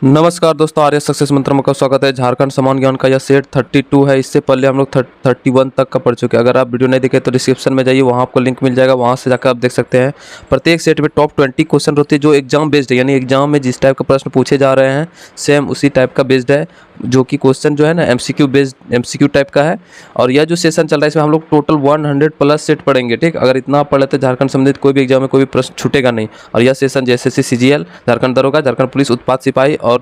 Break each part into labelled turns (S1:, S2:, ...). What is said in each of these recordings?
S1: नमस्कार दोस्तों, आर्य सक्सेस मंत्र में आपका स्वागत है। झारखंड समान ज्ञान का यह सेट 32 है। इससे पहले हम लोग 31 तक का पढ़ चुके हैं। अगर आप वीडियो नहीं देखे तो डिस्क्रिप्शन में जाइए, वहाँ आपको लिंक मिल जाएगा, वहाँ से जाकर आप देख सकते हैं। प्रत्येक सेट में टॉप 20 क्वेश्चन होते हैं जो एग्जाम बेस्ड है, यानी एग्जाम में जिस टाइप का प्रश्न पूछे जा रहे हैं सेम उसी टाइप का बेस्ड है, जो कि क्वेश्चन जो है ना एमसीक्यू बेस्ड एमसीक्यू टाइप का है। और यह जो सेशन चल रहा है इसमें हम लोग टोटल 100+ सेट पढ़ेंगे। ठीक, अगर इतना आप पढ़ लेते झारखंड संबंधित कोई भी एग्जाम में कोई भी प्रश्न छूटेगा नहीं। और यह सेशन जैसे सीजीएल, झारखंड दरोगा, झारखंड पुलिस, उत्पाद सिपाही और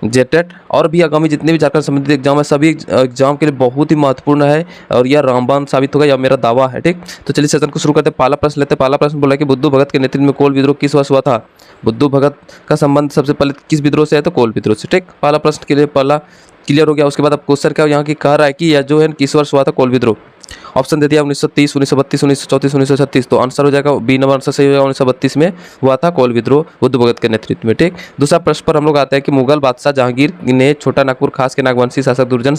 S1: जेटेट और भी आगामी जितने भी झारखंड संबंधित एग्जाम है सभी एग्जाम के लिए बहुत ही महत्वपूर्ण है और यह रामबाण साबित होगा, यह मेरा दावा है। ठीक, तो चलिए सेशन को शुरू करते हैं। पहला प्रश्न लेते हैं। पहला प्रश्न बोला कि बुद्धू भगत के नेतृत्व में कोल विद्रोह किस वर्ष हुआ था। बुद्धू भगत का संबंध सबसे पहले किस विद्रोह से है, तो कोल विद्रोह से। ठीक, पहला प्रश्न के लिए पहला क्लियर हो गया। उसके बाद अब क्वेश्चन क्या यहाँ की कह रहा है कि यह जो है किस वर्ष हुआ था कोल विद्रोह। ऑप्शन दे दिया 1930, 1932, 1934, 1936। तो आंसर हो जाएगा बी नंबर आंसर सही हो जाएगा। 1932 में हुआ था कोल विद्रोह बुद्ध भगत के नेतृत्व में। ठीक, दूसरा प्रश्न पर हम लोग आते हैं कि मुगल बादशाह जहांगीर ने छोटा नागपुर खास के नागवंशी शासक दुर्जन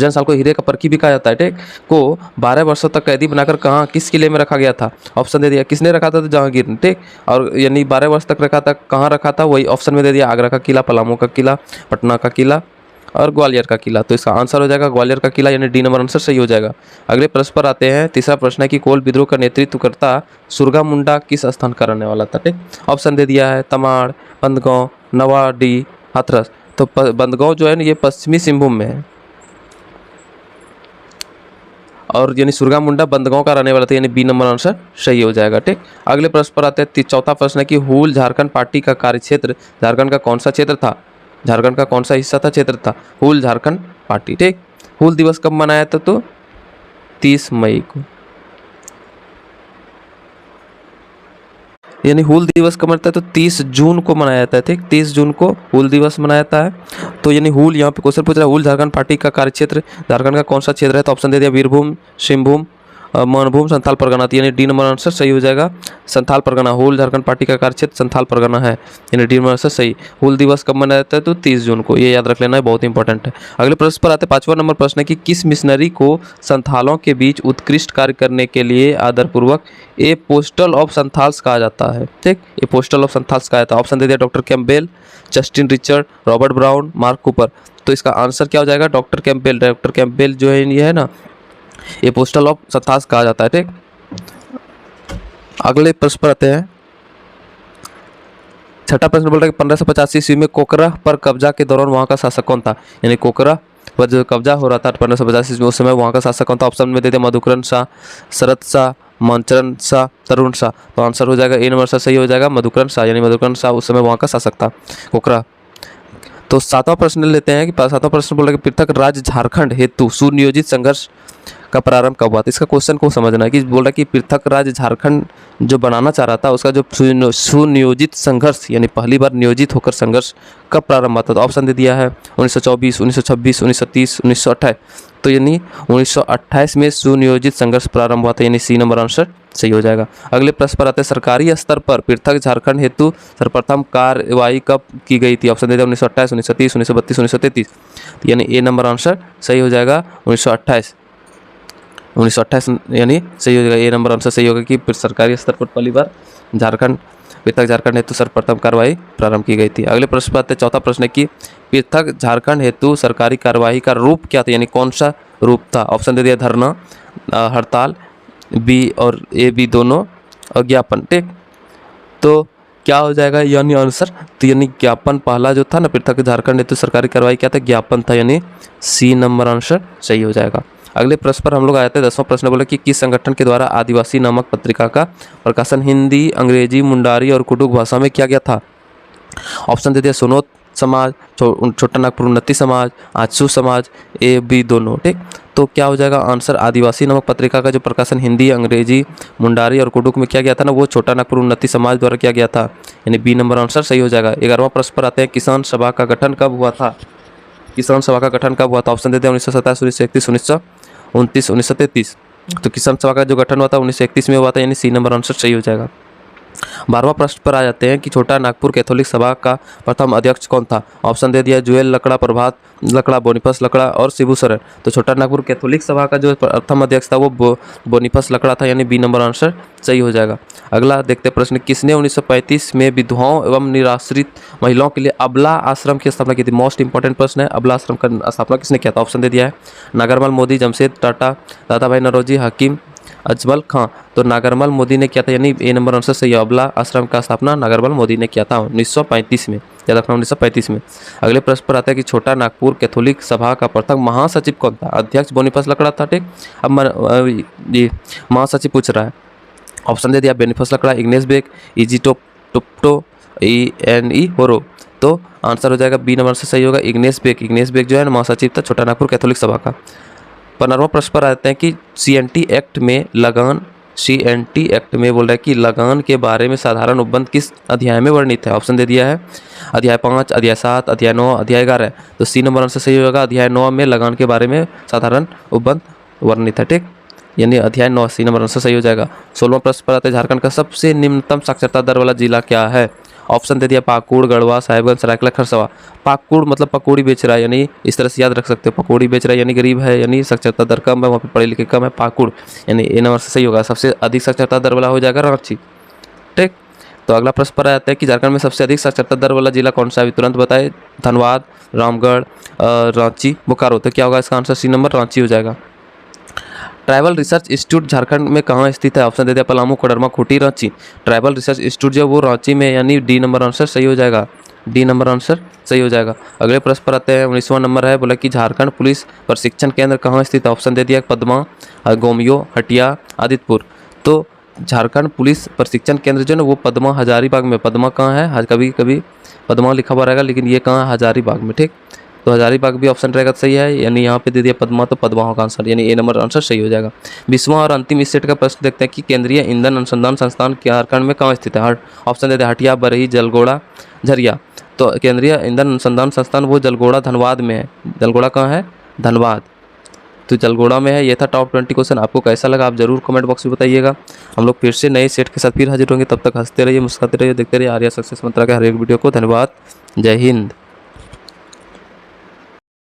S1: साल को हीरे का परखी भी कहा जाता है, ठीक, को 12 वर्षों तक कैदी बनाकर कहाँ किस किले में रखा गया था। ऑप्शन दे दिया किसने रखा था, तो जहांगीर ने। ठीक, और यानी 12 वर्ष तक रखा था, कहाँ रखा था, वही ऑप्शन में दे दिया आगरा का किला, पलामू का किला, पटना का किला और ग्वालियर का किला। तो इसका आंसर हो जाएगा ग्वालियर का किला, यानी डी नंबर आंसर सही हो जाएगा। अगले प्रश्न पर आते हैं। तीसरा प्रश्न है कि कोल विद्रोह का नेतृत्व करता सुरगा मुंडा किस स्थान का रहने वाला था। ठीक, ऑप्शन दे दिया है तमाड़, बंदगांव, नवाडी, हाथरस। तो बंदगांव जो है ना ये पश्चिमी सिंहभूम में है और यानी सुरगा मुंडा बंदगांव का रहने वाला था, यानी बी नंबर आंसर सही हो जाएगा। ठीक, अगले प्रश्न पर आते हैं। चौथा प्रश्न है कि हूल झारखंड पार्टी का कार्यक्षेत्र झारखंड का कौन सा क्षेत्र था। झारखंड का कौन सा हिस्सा था, क्षेत्र था हूल झारखंड पार्टी। ठीक, हूल दिवस कब मनाया था, तो 30 मई को, यानी हूल दिवस कब मनाता है, तो 30 जून को मनाया जाता है। ठीक, 30 जून को हूल दिवस मनाया जाता है। तो यानी हूल यहाँ पे क्वेश्चन पूछ रहा है हूल झारखंड पार्टी का कार्यक्षेत्र झारखंड का कौन सा क्षेत्र है। तो ऑप्शन दे दिया वीरभूम, सिंहभूम, मानभूम, संथाल परगना। यानी डी नंबर आंसर सही हो जाएगा संथाल परगना। हूल झारखंड पार्टी का कार्यक्षेत्र संथाल परगना है, यानी डी नंबर आंसर सही। हूल दिवस कब मनाया जाता है, तो 30 जून को, ये याद रख लेना है, बहुत इंपॉर्टेंट है। अगले प्रश्न पर आते हैं। 5वां नंबर प्रश्न है कि किस मिशनरी को संथालों के बीच उत्कृष्ट कार्य करने के लिए आदरपूर्वक ए पोस्टल ऑफ संथाल्स कहा जाता है। ठीक, ए पोस्टल ऑफ संथाल्स कहा जाता है। ऑप्शन दे दिया doctor Campbell, Justin Richard, Robert brown, mark Cooper. तो इसका आंसर क्या हो जाएगा, डॉक्टर कैम्पबेल। डॉक्टर कैम्पबेल जो है ये है ना ये पोस्टल ऑफ संथाल्स कहा जाता है। ठीक, अगले प्रश्न पर आते हैं। छठा प्रश्न बोल रहा है कि 1585 ईस्वी में कोकरा पर कब्जा के दौरान वहां का शासक कौन था। यानी कोकरा पर जो कब्जा हो रहा था 1585 ईस्वी में, उस समय वहां का शासक कौन था। ऑप्शन में दे दिया मधुकरण शाह, शरद शाह, मनचरण शाह, तरुण शाह। तो आंसर हो जाएगा ए नंबर से सही हो जाएगा मधुकरण शाह, यानी मधुकरण शाह उस समय वहां का शासक था कोकरा। तो 7वां प्रश्न लेते हैं कि 7वां प्रश्न बोल रहा है कि पृथक राज्य झारखंड हेतु सुनियोजित संघर्ष का प्रारंभ कब हुआ था। इसका क्वेश्चन को समझना है कि बोल रहा है कि पृथक राज्य झारखंड जो बनाना चाह रहा था उसका जो सुनियोजित संघर्ष यानी पहली बार नियोजित होकर संघर्ष कब प्रारंभ हुआ था। तो ऑप्शन दे दिया है 1924, 1926, 1930, 1928। तो यानी 1928 में सुनियोजित संघर्ष प्रारंभ हुआ था, यानी सी नंबर आंसर सही हो जाएगा। अगले प्रश्न पर आते हैं। सरकारी स्तर पर पृथक झारखंड हेतु सर्वप्रथम कार्रवाई कब की गई थी। ऑप्शन दे दिया 1928, 1930, 1932, 1933। यानी ए नंबर आंसर सही हो जाएगा 1928 यानी सही हो जाएगा। ए नंबर आंसर सही होगा कि सरकारी स्तर पर पहली बार पृथक झारखंड हेतु सर्वप्रथम कार्रवाई प्रारंभ की गई थी। अगले प्रश्न पर आते हैं। चौथा प्रश्न है कि पृथक झारखंड हेतु सरकारी कार्रवाई का रूप क्या था, यानी कौन सा रूप था। ऑप्शन दे दिया धरना, हड़ताल, बी और ए बी दोनों, और ज्ञापन। ठीक, तो क्या हो जाएगा यानी आंसर, तो यानी ज्ञापन पहला जो था ना पृथक झारखंड हेतु सरकारी कार्रवाई क्या था, ज्ञापन था, यानी सी नंबर आंसर सही हो जाएगा। अगले प्रश्न पर हम लोग आए थे। 10वां प्रश्न बोले कि किस संगठन के द्वारा आदिवासी नामक पत्रिका का प्रकाशन हिंदी, अंग्रेजी, मुंडारी और कुडुख भाषा में किया गया था। ऑप्शन दे दिया सोनोत समाज, छोटा नागपुर उन्नति समाज, आजसू समाज, ए बी दोनों। ठीक, तो क्या हो जाएगा आंसर, आदिवासी नामक पत्रिका का जो प्रकाशन हिंदी, अंग्रेजी, मुंडारी और कुडुख में किया गया था ना, वो छोटा नागपुर उन्नति समाज द्वारा किया गया था, यानी बी नंबर आंसर सही हो जाएगा। 11वां प्रश्न पर आते हैं। किसान सभा का गठन कब हुआ था। किसान सभा का गठन कब हुआ था। ऑप्शन दे दिया 1927, 1931, 1929, 1933। तो किसान सभा का जो गठन हुआ था 1931 में हुआ था, यानी सी नंबर आंसर सही हो जाएगा। 12वां प्रश्न पर आ जाते हैं कि छोटा नागपुर कैथोलिक सभा का प्रथम अध्यक्ष कौन था। ऑप्शन दे दिया जुएल लकड़ा, प्रभात लकड़ा, बोनीफस लकड़ा और शिबू सोरेन। तो छोटा नागपुर कैथोलिक सभा का जो प्रथम अध्यक्ष था वो बोनीफस लकड़ा था, यानी बी नंबर आंसर सही हो जाएगा। अगला देखते हैं प्रश्न, किसने 1935 में विधवाओं एवं निराश्रित महिलाओं के लिए अबला आश्रम की स्थापना की थी। मोस्ट इंपॉर्टेंट प्रश्न है, अबला आश्रम का स्थापना किसने किया था। ऑप्शन दे दिया है नागरमल मोदी, जमशेद टाटा, दादा भाई नौरोजी, हकीम अजमल खां। तो नागरमल मोदी ने किया था, यानी ए नंबर आंसर सही है। अबला आश्रम का स्थापना नागरमल मोदी ने किया था 1935 में, याद रखना 1935 में। अगले प्रश्न पर आता है कि छोटा नागपुर कैथोलिक सभा का प्रथम महासचिव कौन था। अध्यक्ष बोनीफस लकड़ा था, ठीक। अब ये महासचिव पूछ रहा है। ऑप्शन दे दिया बोनीफस लकड़ा, इग्नेस बेक, इजिटो टुप्टो, ई होरो। तो आंसर हो जाएगा बी नंबर से सही होगा, इग्नेस बेक। इग्नेस बेक जो है महासचिव था छोटा नागपुर कैथोलिक सभा का। 15वां प्रश्न पर आते हैं कि सीएनटी एक्ट में लगान, सीएनटी एक्ट में बोल रहा है कि लगान के बारे में साधारण उपबंध किस अध्याय में वर्णित है। ऑप्शन दे दिया है अध्याय 5, अध्याय 7, अध्याय 9, अध्याय 11। तो सी नंबर आंसर सही होगा, अध्याय 9 में लगान के बारे में साधारण उपबंध वर्णित है, ठीक, यानी अध्याय 9, सी नंबर आंसर सही हो जाएगा। 16वां प्रश्न पर आते हैं झारखंड का सबसे निम्नतम साक्षरता दर वाला जिला क्या है। ऑप्शन दे दिया पाकुड़, गढ़वा, साहिबगंज, सरायकेला, खरसावा। पाकुड़ मतलब पकौड़ी बेच रहा है, यानी इस तरह से याद रख सकते हो, पकौड़ी बेच रहा है यानी गरीब है, यानी साक्षरता दर कम है, वहाँ पे पढ़े लिखे कम है, पाकुड़, यानी ए नंबर से सही होगा। सबसे अधिक साक्षरता दर वाला हो जाएगा रांची, ठीक। तो अगला प्रश्न पर आता है कि झारखंड में सबसे अधिक साक्षरता दर वाला जिला कौन सा है, तुरंत बताए। धनबाद, रामगढ़, रांची, बोकारो। तो क्या होगा इसका आंसर, सी नंबर रांची हो जाएगा। ट्राइबल रिसर्च इंस्टीट्यूट झारखंड में कहाँ स्थित है। ऑप्शन दे दिया Palamu, Koderma, Khunti, Ranchi. Tribal research institute जो वो रांची में, यानी डी नंबर आंसर सही हो जाएगा, डी नंबर आंसर सही हो जाएगा। अगले प्रश्न पर आते हैं, 19वां नंबर है, बोला कि झारखंड पुलिस प्रशिक्षण केंद्र कहाँ स्थित है। ऑप्शन दे दिया पदमा, गोमियो, हटिया, आदित्यपुर। तो झारखंड पुलिस प्रशिक्षण केंद्र जो है ना वो पदमा हजारीबाग में। पदमा कहाँ है, कभी कभी पदमा लिखा हुआ रहेगा, लेकिन ये कहाँ है, हजारीबाग में, ठीक। तो हजारीबाग भी ऑप्शन रहेगा सही है, यानी यहाँ पे दे दिया पदमा, तो पदमा होगा आंसर, यानी ए नंबर आंसर सही हो जाएगा। 20वां और अंतिम इस सेट का प्रश्न देखते हैं कि केंद्रीय ईंधन अनुसंधान संस्थान झारखंड में कहाँ स्थित है। ऑप्शन दे दिया हटिया, बरही, जलगोड़ा, झरिया। तो केंद्रीय ईंधन अनुसंधान संस्थान वो जलगोड़ा धनबाद में है। जलगोड़ा कहाँ है, धनबाद, तो जलगोड़ा में है। ये था टॉप 20 क्वेश्चन। आपको कैसा लगा आप जरूर कमेंट बॉक्स में बताइएगा। हम लोग फिर से नए सेट के साथ फिर हाजिर होंगे, तब तक हंसते रहिए, मुस्कुराते रहिए, देखते रहिए आर्या सक्सेस मंत्रा के हर एक वीडियो को। धन्यवाद, जय हिंद।